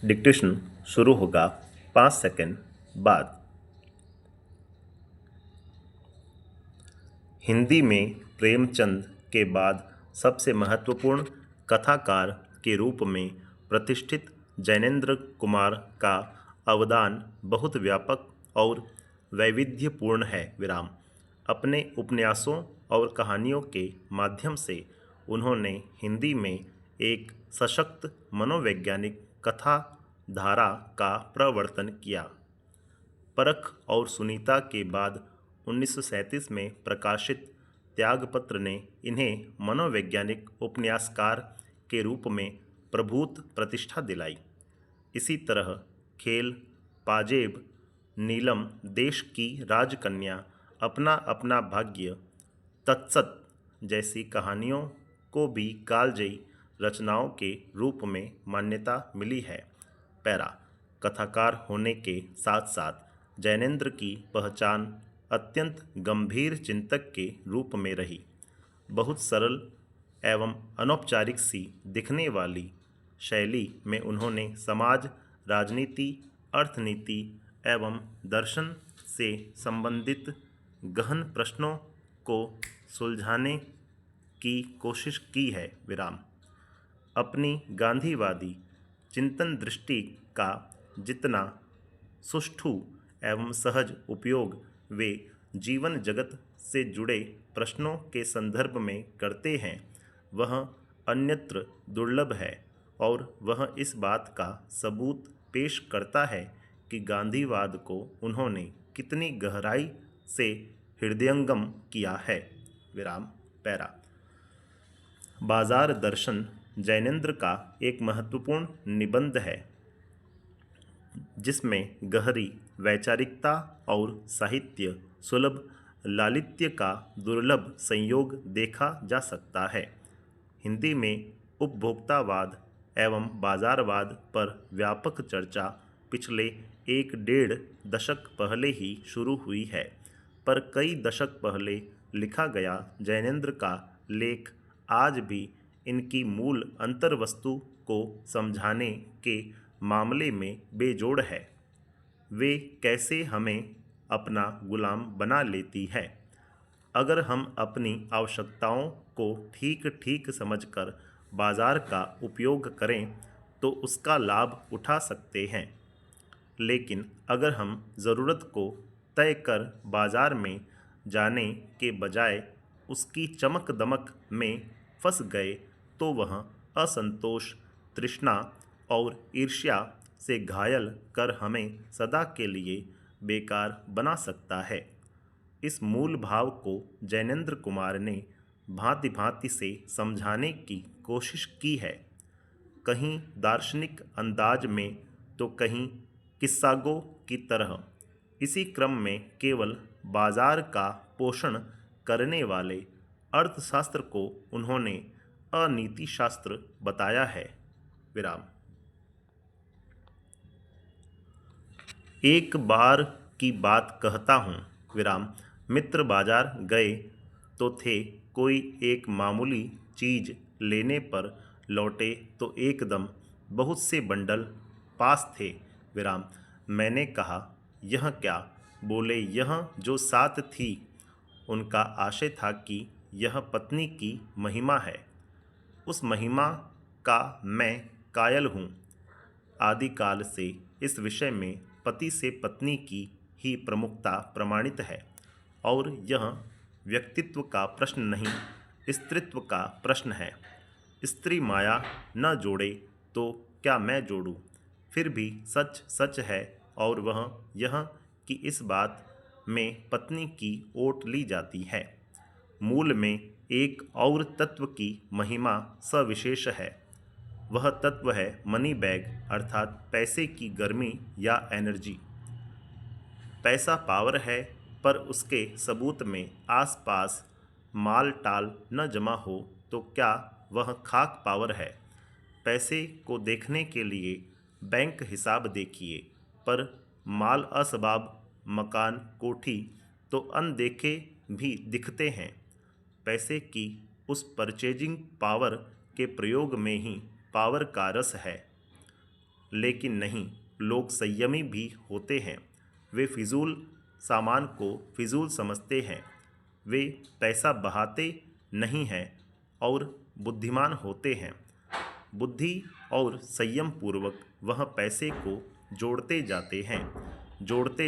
Dictation शुरू होगा 5 second बाद। हिंदी में प्रेमचंद के बाद सबसे महत्वपूर्ण कथाकार के रूप में प्रतिष्ठित जैनेंद्र कुमार का अवदान बहुत व्यापक और वैविध्यपूर्ण है। अपने उपन्यासों और कहानियों के माध्यम से उन्होंने हिंदी में एक सशक्त मनोवैज्ञानिक कथा धारा का प्रवर्तन किया। परख और सुनीता के बाद 1937 में प्रकाशित त्यागपत्र ने इन्हें मनोवैज्ञानिक उपन्यासकार के रूप में प्रभूत प्रतिष्ठा दिलाई। इसी तरह खेल, पाजेब, नीलम, देश की राजकन्या, अपना अपना भाग्य, तत्सत जैसी कहानियों को भी कालजयी रचनाओं के रूप में मान्यता मिली है। पैरा कथाकार होने के साथ साथ जैनेंद्र की पहचान अत्यंत गंभीर चिंतक के रूप में रही। बहुत सरल एवं अनौपचारिक सी दिखने वाली शैली में उन्होंने समाज, राजनीति, अर्थनीति एवं दर्शन से संबंधित गहन प्रश्नों को सुलझाने की कोशिश की है। अपनी गांधीवादी चिंतन दृष्टि का जितना सुष्ठु एवं सहज उपयोग वे जीवन जगत से जुड़े प्रश्नों के संदर्भ में करते हैं, वह अन्यत्र दुर्लभ है और वह इस बात का सबूत पेश करता है कि गांधीवाद को उन्होंने कितनी गहराई से हृदयंगम किया है। पैरा बाजार दर्शन जैनेंद्र का एक महत्वपूर्ण निबंध है जिसमें गहरी वैचारिकता और साहित्य सुलभ लालित्य का दुर्लभ संयोग देखा जा सकता है। हिंदी में उपभोक्तावाद एवं बाजारवाद पर व्यापक चर्चा पिछले 1-1.5 दशक पहले ही शुरू हुई है, पर कई दशक पहले लिखा गया जैनेंद्र का लेख आज भी इनकी मूल अंतर्वस्तु को समझाने के मामले में बेजोड़ है। वे कैसे हमें अपना गुलाम बना लेती है। अगर हम अपनी आवश्यकताओं को ठीक ठीक समझकर बाजार का उपयोग करें तो उसका लाभ उठा सकते हैं, लेकिन अगर हम ज़रूरत को तय कर बाजार में जाने के बजाय उसकी चमक दमक में फंस गए तो वह असंतोष, तृष्णा और ईर्ष्या से घायल कर हमें सदा के लिए बेकार बना सकता है। इस मूल भाव को जैनेंद्र कुमार ने भांति भांति से समझाने की कोशिश की है, कहीं दार्शनिक अंदाज में तो कहीं किस्सागो की तरह। इसी क्रम में केवल बाजार का पोषण करने वाले अर्थशास्त्र को उन्होंने अनीतिशास्त्र बताया है। एक बार की बात कहता हूँ, मित्र बाजार गए तो थे, कोई एक मामूली चीज़ लेने पर लौटे तो एकदम बहुत से बंडल पास थे। मैंने कहा, यह क्या? बोले, यह जो साथ थी। उनका आशय था कि यह पत्नी की महिमा है। उस महिमा का मैं कायल हूँ। आदिकाल से इस विषय में पति से पत्नी की ही प्रमुखता प्रमाणित है और यह व्यक्तित्व का प्रश्न नहीं, स्त्रीत्व का प्रश्न है। स्त्री माया न जोड़े तो क्या मैं जोड़ूं? फिर भी सच सच है और वह यह कि इस बात में पत्नी की ओट ली जाती है। मूल में एक और तत्व की महिमा सविशेष है। वह तत्व है मनी बैग, अर्थात पैसे की गर्मी या एनर्जी। पैसा पावर है, पर उसके सबूत में आसपास माल टाल न जमा हो तो क्या वह खाक पावर है? पैसे को देखने के लिए बैंक हिसाब देखिए, पर माल असबाब, मकान, कोठी तो अनदेखे भी दिखते हैं। पैसे की उस परचेजिंग पावर के प्रयोग में ही पावर का रस है। लेकिन नहीं, लोग संयमी भी होते हैं। वे फिजूल सामान को फिजूल समझते हैं। वे पैसा बहाते नहीं हैं और बुद्धिमान होते हैं। बुद्धि और संयम पूर्वक वह पैसे को जोड़ते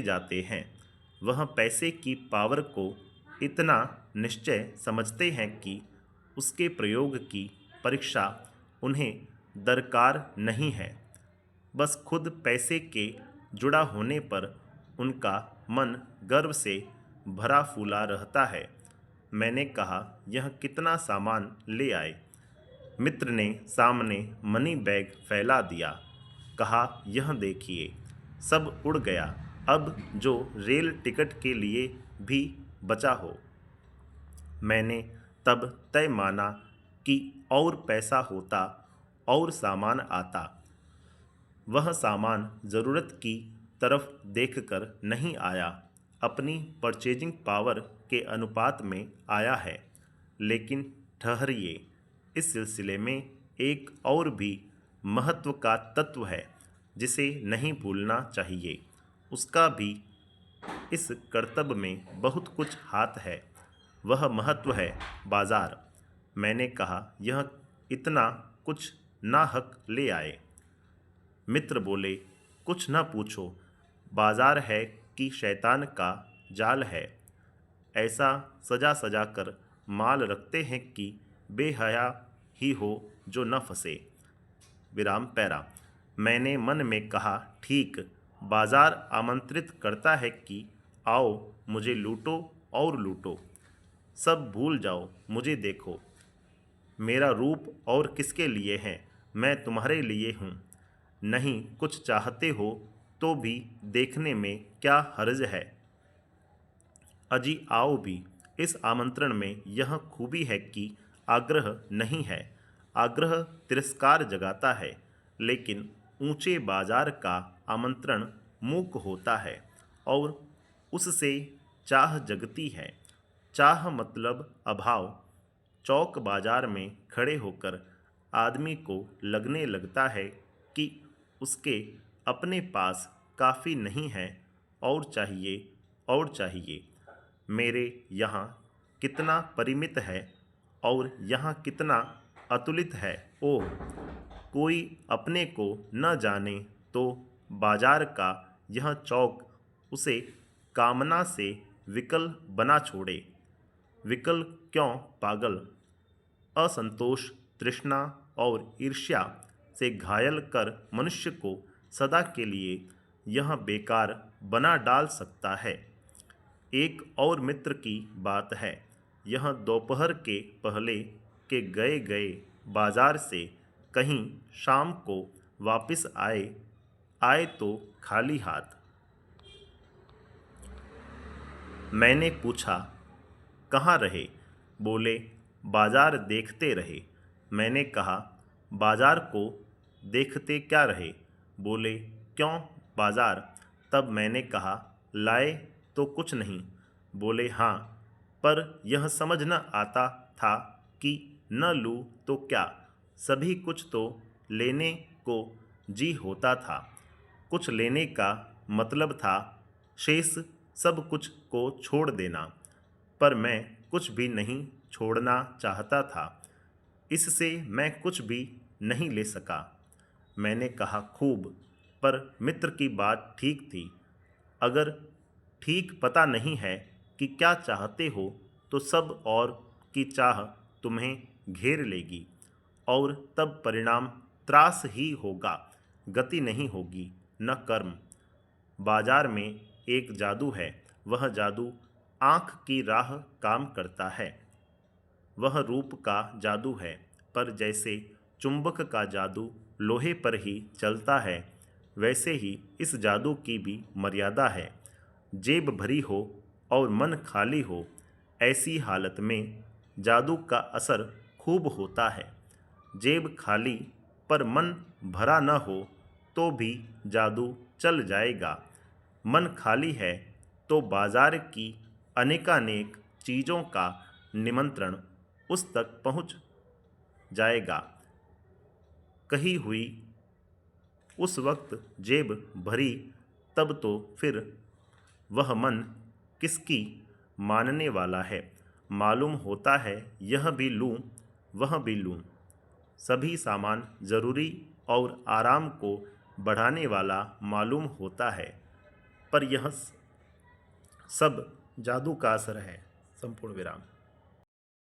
जाते हैं। वह पैसे की पावर को इतना निश्चय समझते हैं कि उसके प्रयोग की परीक्षा उन्हें दरकार नहीं है। बस खुद पैसे के जुड़ा होने पर उनका मन गर्व से भरा फूला रहता है। मैंने कहा, यह कितना सामान ले आए? मित्र ने सामने मनी बैग फैला दिया। कहा, यह देखिए, सब उड़ गया। अब जो रेल टिकट के लिए भी बचा हो। मैंने तब तय माना कि और पैसा होता और सामान आता। वह सामान ज़रूरत की तरफ देखकर नहीं आया, अपनी परचेजिंग पावर के अनुपात में आया है। लेकिन ठहरिए, इस सिलसिले में एक और भी महत्व का तत्व है जिसे नहीं भूलना चाहिए। उसका भी इस कर्तव्य में बहुत कुछ हाथ है। वह महत्व है बाजार। मैंने कहा, यह इतना कुछ नाहक ले आए? मित्र बोले, कुछ न पूछो, बाजार है कि शैतान का जाल है। ऐसा सजा सजा कर माल रखते हैं कि बेहया ही हो जो न फंसे। विराम पैरा। मैंने मन में कहा, ठीक, बाजार आमंत्रित करता है कि आओ, मुझे लूटो और लूटो। सब भूल जाओ, मुझे देखो। मेरा रूप और किसके लिए है? मैं तुम्हारे लिए हूँ। नहीं कुछ चाहते हो तो भी देखने में क्या हर्ज है? अजी आओ भी। इस आमंत्रण में यह खूबी है कि आग्रह नहीं है। आग्रह तिरस्कार जगाता है, लेकिन ऊंचे बाजार का आमंत्रण मूक होता है और उससे चाह जगती है। चाह मतलब अभाव। चौक बाजार में खड़े होकर आदमी को लगने लगता है कि उसके अपने पास काफ़ी नहीं है और चाहिए और चाहिए। मेरे यहाँ कितना परिमित है और यहाँ कितना अतुलित है। ओह, कोई अपने को न जाने तो बाजार का यह चौक उसे कामना से विकल बना छोड़े। विकल क्यों पागल? असंतोष, तृष्णा और ईर्ष्या से घायल कर मनुष्य को सदा के लिए यह बेकार बना डाल सकता है। एक और मित्र की बात है। यह दोपहर के पहले के गए गए बाजार से कहीं शाम को वापस आए तो खाली हाथ। मैंने पूछा, कहाँ रहे? बोले, बाजार देखते रहे। मैंने कहा, बाजार को देखते क्या रहे? बोले, क्यों बाजार? तब मैंने कहा, लाए तो कुछ नहीं। बोले, हाँ, पर यह समझ न आता था कि न लूँ तो क्या। सभी कुछ तो लेने को जी होता था। कुछ लेने का मतलब था शेष सब कुछ को छोड़ देना। पर मैं कुछ भी नहीं छोड़ना चाहता था, इससे मैं कुछ भी नहीं ले सका। मैंने कहा, खूब, पर मित्र की बात ठीक थी। अगर ठीक पता नहीं है कि क्या चाहते हो तो सब और की चाह तुम्हें घेर लेगी और तब परिणाम त्रास ही होगा, गति नहीं होगी, न कर्म। बाजार में एक जादू है। वह जादू आँख की राह काम करता है। वह रूप का जादू है, पर जैसे चुंबक का जादू लोहे पर ही चलता है, वैसे ही इस जादू की भी मर्यादा है। जेब भरी हो और मन खाली हो, ऐसी हालत में जादू का असर खूब होता है। जेब खाली पर मन भरा न हो तो भी जादू चल जाएगा। मन खाली है तो बाजार की अनेकानेक चीज़ों का निमंत्रण उस तक पहुंच जाएगा। कही हुई उस वक्त जेब भरी तब तो फिर वह मन किसकी मानने वाला है। मालूम होता है यह भी लूँ वह भी लूँ, सभी सामान जरूरी और आराम को बढ़ाने वाला मालूम होता है, पर यह सब जादू का असर है। संपूर्ण विराम।